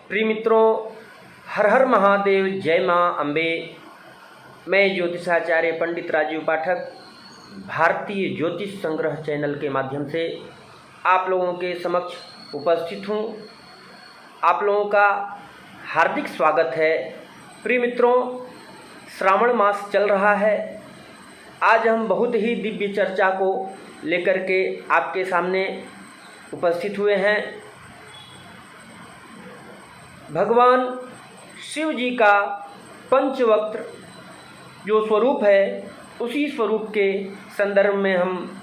प्रिय मित्रों, हर हर महादेव, जय माँ अम्बे। मैं ज्योतिषाचार्य पंडित राजीव पाठक भारतीय ज्योतिष संग्रह चैनल के माध्यम से आप लोगों के समक्ष उपस्थित हूँ। आप लोगों का हार्दिक स्वागत है। प्रिय मित्रों, श्रावण मास चल रहा है। आज हम बहुत ही दिव्य चर्चा को लेकर के आपके सामने उपस्थित हुए हैं। भगवान शिव जी का पंचवक्त्र जो स्वरूप है, उसी स्वरूप के संदर्भ में हम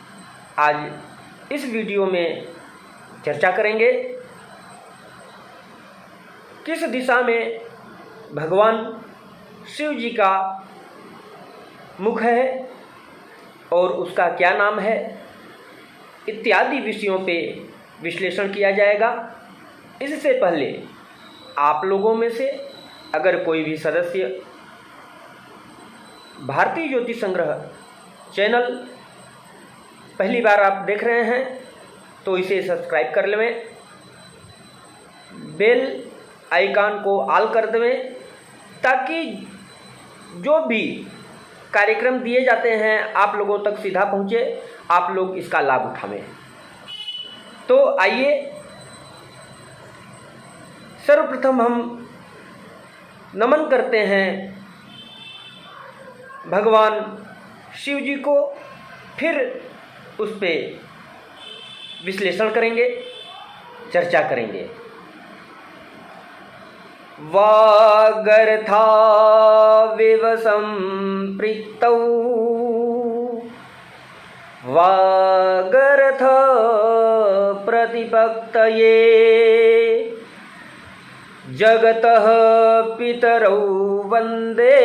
आज इस वीडियो में चर्चा करेंगे। किस दिशा में भगवान शिव जी का मुख है और उसका क्या नाम है, इत्यादि विषयों पे विश्लेषण किया जाएगा। इससे पहले आप लोगों में से अगर कोई भी सदस्य भारतीय ज्योतिष संग्रह चैनल पहली बार आप देख रहे हैं तो इसे सब्सक्राइब कर लें, बेल आइकन को ऑल कर दें, ताकि जो भी कार्यक्रम दिए जाते हैं आप लोगों तक सीधा पहुँचे, आप लोग इसका लाभ उठाएं। तो आइए सर्वप्रथम हम नमन करते हैं भगवान शिव जी को, फिर उस पर विश्लेषण करेंगे, चर्चा करेंगे। वागर्था विव संपृक्तौ वागर्थ प्रतिपक्तये जगतः पितरौ वन्दे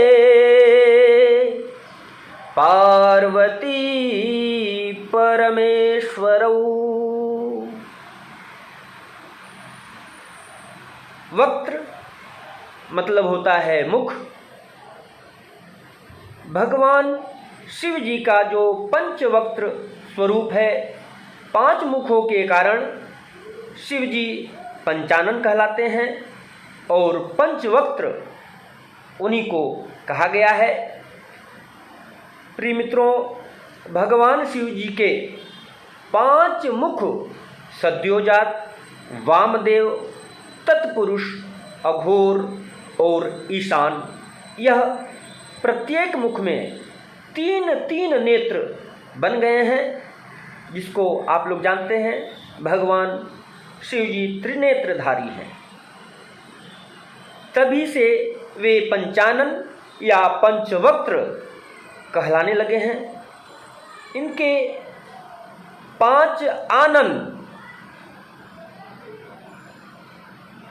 पार्वती परमेश्वरौ। वक्त्र मतलब होता है मुख। भगवान शिव जी का जो पंचवक्त्र स्वरूप है, 5 मुखों के कारण शिव जी पंचानन कहलाते हैं और पंचवक्त्र उन्हीं को कहा गया है। प्रिय मित्रों, भगवान शिव जी के 5 मुख सद्योजात, वामदेव, तत्पुरुष, अघोर और ईशान, यह प्रत्येक मुख में 3-3 नेत्र बन गए हैं, जिसको आप लोग जानते हैं भगवान शिव जी त्रिनेत्रधारी हैं। तभी से वे पंचानन या पंचवक्त्र कहलाने लगे हैं। इनके 5 आनन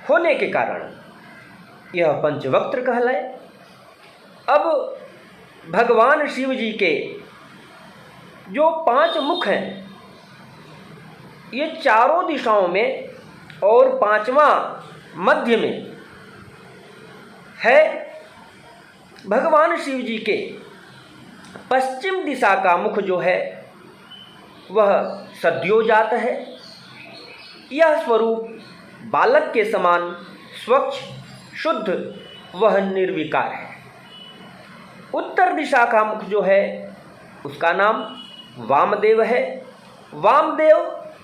होने के कारण यह पंचवक्त्र कहलाए। अब भगवान शिव जी के जो 5 मुख हैं, ये चारों दिशाओं में और 5वां मध्य में है। भगवान शिव जी के पश्चिम दिशा का मुख जो है वह सद्योजात है। यह स्वरूप बालक के समान स्वच्छ, शुद्ध, वह निर्विकार है। उत्तर दिशा का मुख जो है उसका नाम वामदेव है। वामदेव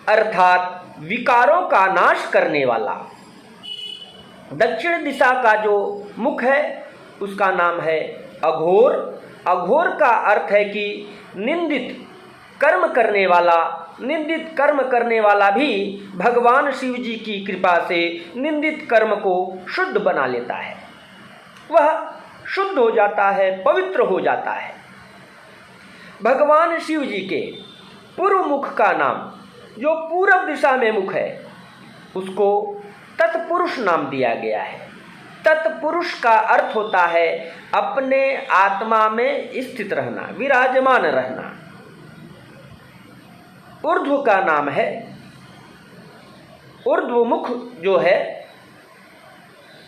अर्थात विकारों का नाश करने वाला। दक्षिण दिशा का जो मुख है उसका नाम है अघोर। अघोर का अर्थ है कि निंदित कर्म करने वाला। निंदित कर्म करने वाला भी भगवान शिव जी की कृपा से निंदित कर्म को शुद्ध बना लेता है, वह शुद्ध हो जाता है, पवित्र हो जाता है। भगवान शिव जी के पूर्व मुख का नाम, जो पूरब दिशा में मुख है, उसको तत्पुरुष नाम दिया गया है। तत्पुरुष का अर्थ होता है अपने आत्मा में स्थित रहना, विराजमान रहना। ऊर्ध्व का नाम है, ऊर्ध्व मुख जो है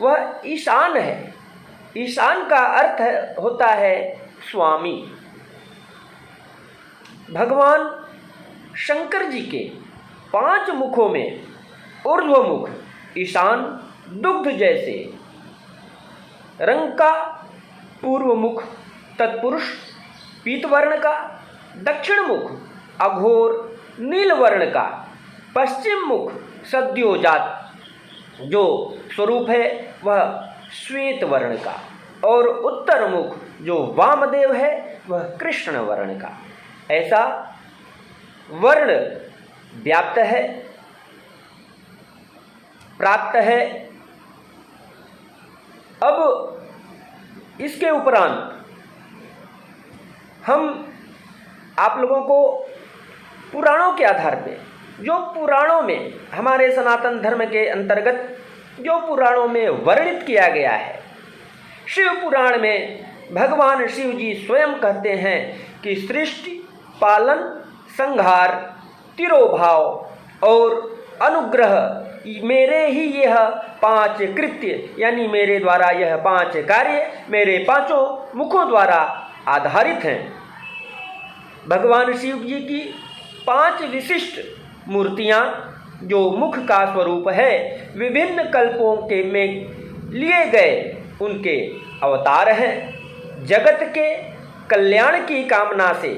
वह ईशान है। ईशान का अर्थ होता है स्वामी। भगवान शंकर जी के 5 मुखों में ऊर्ध्व मुख ईशान दुग्ध जैसे रंग का पूर्व मुख तत्पुरुष पीत वर्ण का, दक्षिण मुख अघोर नील वर्ण का, पश्चिम मुख सद्योजात जो स्वरूप है वह श्वेत वर्ण का, और उत्तर मुख जो वामदेव है वह कृष्ण वर्ण का। ऐसा वर्ण व्याप्त है, प्राप्त है। अब इसके उपरांत हम आप लोगों को पुराणों के आधार पे, जो पुराणों में हमारे सनातन धर्म के अंतर्गत जो पुराणों में वर्णित किया गया है, शिव पुराण में भगवान शिव जी स्वयं कहते हैं कि सृष्टि, पालन, संहार, तिरोभाव और अनुग्रह मेरे ही यह 5 कृत्य, यानी मेरे द्वारा यह 5 कार्य मेरे 5 मुखों द्वारा आधारित हैं। भगवान शिव जी की 5 विशिष्ट मूर्तियाँ जो मुख का स्वरूप है, विभिन्न कल्पों के में लिए गए उनके अवतार हैं। जगत के कल्याण की कामना से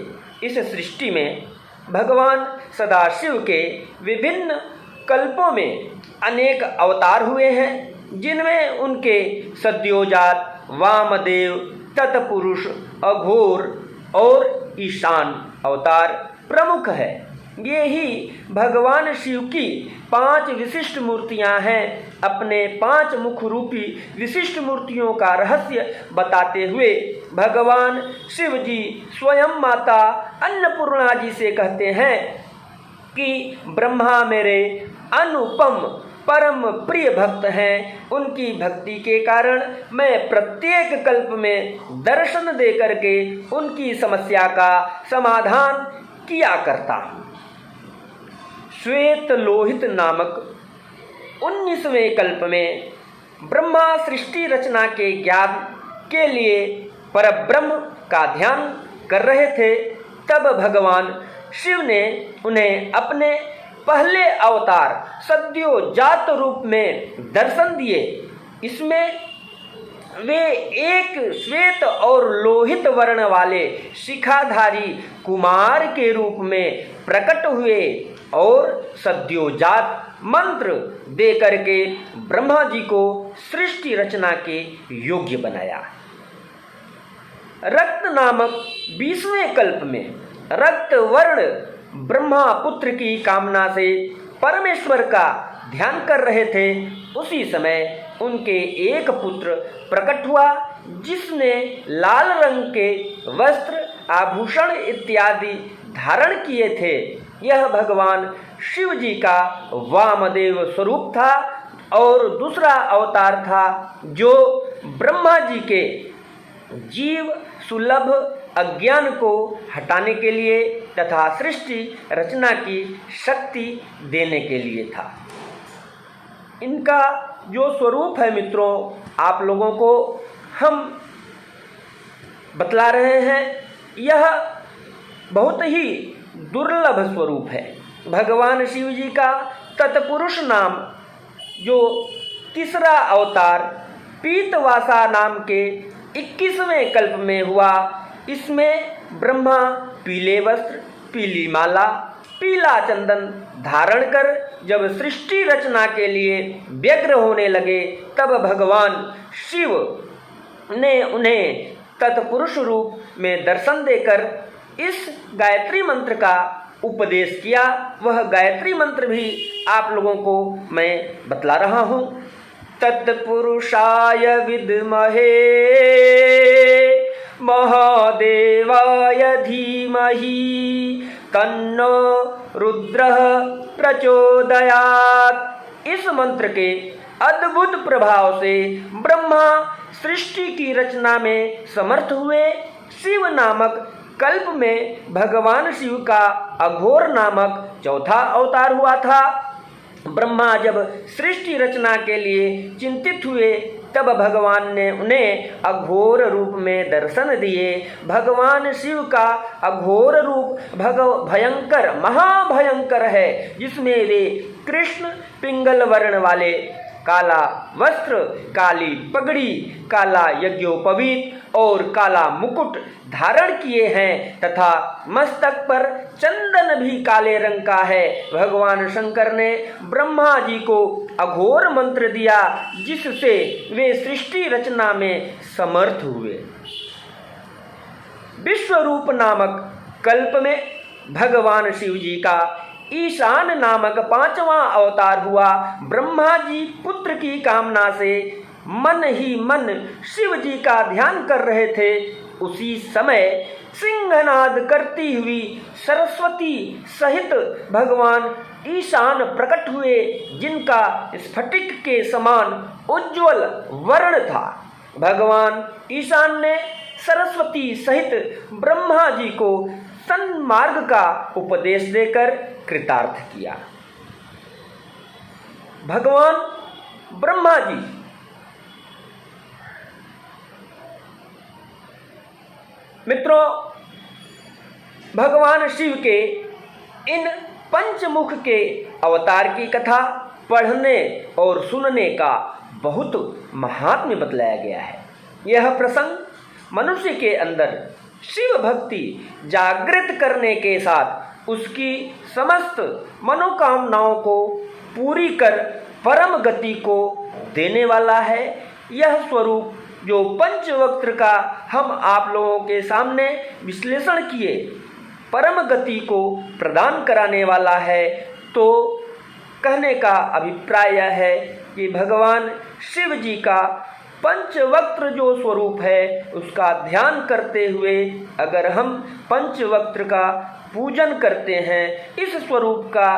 इस सृष्टि में भगवान सदाशिव के विभिन्न कल्पों में अनेक अवतार हुए हैं, जिनमें उनके सद्योजात, वामदेव, तत्पुरुष, अघोर और ईशान अवतार प्रमुख है। ये ही भगवान शिव की 5 विशिष्ट मूर्तियां हैं। अपने 5 मुख रूपी विशिष्ट मूर्तियों का रहस्य बताते हुए भगवान शिव जी स्वयं माता अन्नपूर्णा जी से कहते हैं कि ब्रह्मा मेरे अनुपम परम प्रिय भक्त हैं। उनकी भक्ति के कारण मैं प्रत्येक कल्प में दर्शन दे करके उनकी समस्या का समाधान किया करता हूँ। श्वेत लोहित नामक 19वें कल्प में ब्रह्मा सृष्टि रचना के ज्ञान के लिए परब्रह्म का ध्यान कर रहे थे। तब भगवान शिव ने उन्हें अपने पहले अवतार सद्योजात रूप में दर्शन दिए। इसमें वे एक श्वेत और लोहित वर्ण वाले शिखाधारी कुमार के रूप में प्रकट हुए और सद्योजात मंत्र दे करके ब्रह्मा जी को सृष्टि रचना के योग्य बनाया। रक्त नामक 20वें कल्प में रक्त वर्ण ब्रह्मा पुत्र की कामना से परमेश्वर का ध्यान कर रहे थे। उसी समय उनके एक पुत्र प्रकट हुआ जिसने लाल रंग के वस्त्र, आभूषण इत्यादि धारण किए थे। यह भगवान शिव जी का वामदेव स्वरूप था और दूसरा अवतार था जो ब्रह्मा जी के जीव सुलभ अज्ञान को हटाने के लिए तथा सृष्टि रचना की शक्ति देने के लिए था। इनका जो स्वरूप है मित्रों, आप लोगों को हम बतला रहे हैं। यह बहुत ही दुर्लभ स्वरूप है। भगवान शिव जी का तत्पुरुष नाम जो तीसरा अवतार पीतवासा नाम के 21वें कल्प में हुआ, इसमें ब्रह्मा पीले वस्त्र, पीली माला, पीला चंदन धारण कर जब सृष्टि रचना के लिए व्यग्र होने लगे, तब भगवान शिव ने उन्हें तत्पुरुष रूप में दर्शन देकर इस गायत्री मंत्र का उपदेश किया। वह गायत्री मंत्र भी आप लोगों को मैं बतला रहा हूँ। तत्पुरुषाय विद्महे महादेवाय धीमहि तन्नो रुद्रः प्रचोदयात्। इस मंत्र के अद्भुत प्रभाव से ब्रह्मा सृष्टि की रचना में समर्थ हुए। शिव नामक कल्प में भगवान शिव का अघोर नामक चौथा अवतार हुआ था। ब्रह्मा जब सृष्टि रचना के लिए चिंतित हुए, तब भगवान ने उन्हें अघोर रूप में दर्शन दिए। भगवान शिव का अघोर रूप भयंकर महाभयंकर है, जिसमें वे कृष्ण पिंगल वर्ण वाले काला वस्त्र, काली पगड़ी, काला यज्ञोपवीत और काला मुकुट धारण किए हैं तथा मस्तक पर चंदन भी काले रंग का है। भगवान शंकर ने ब्रह्मा जी को अघोर मंत्र दिया जिससे वे सृष्टि रचना में समर्थ हुए। विश्वरूप नामक कल्प में भगवान शिव जी का ईशान नामक 5वां अवतार हुआ। ब्रह्मा जी पुत्र की कामना से मन ही मन शिव जी का ध्यान कर रहे थे। उसी समय सिंहनाद करती हुई सरस्वती सहित भगवान ईशान प्रकट हुए जिनका स्फटिक के समान उज्ज्वल वर्ण था। भगवान ईशान ने सरस्वती सहित ब्रह्मा जी को सन्मार्ग का उपदेश देकर कृतार्थ किया। भगवान ब्रह्मा जी मित्रों, भगवान शिव के इन पंचमुख के अवतार की कथा पढ़ने और सुनने का बहुत महात्म्य बतलाया गया है। यह प्रसंग मनुष्य के अंदर शिव भक्ति जागृत करने के साथ उसकी समस्त मनोकामनाओं को पूरी कर परम गति को देने वाला है। यह स्वरूप जो पंचवक्त्र का हम आप लोगों के सामने विश्लेषण किए परम गति को प्रदान कराने वाला है। तो कहने का अभिप्राय यह है कि भगवान शिव जी का पंचवक्त्र जो स्वरूप है उसका ध्यान करते हुए अगर हम पंचवक्त्र का पूजन करते हैं, इस स्वरूप का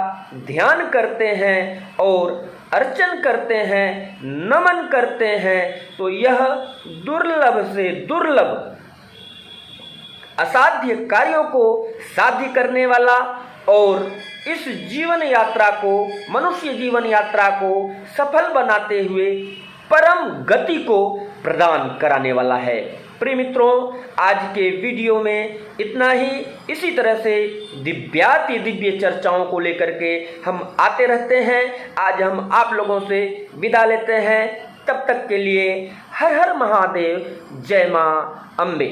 ध्यान करते हैं और अर्चन करते हैं, नमन करते हैं, तो यह दुर्लभ से दुर्लभ असाध्य कार्यों को साध्य करने वाला और इस जीवन यात्रा को, मनुष्य जीवन यात्रा को सफल बनाते हुए परम गति को प्रदान कराने वाला है। प्रिय मित्रों, आज के वीडियो में इतना ही। इसी तरह से दिव्याति दिव्य चर्चाओं को लेकर के हम आते रहते हैं। आज हम आप लोगों से विदा लेते हैं। तब तक के लिए हर हर महादेव, जय मां अम्बे।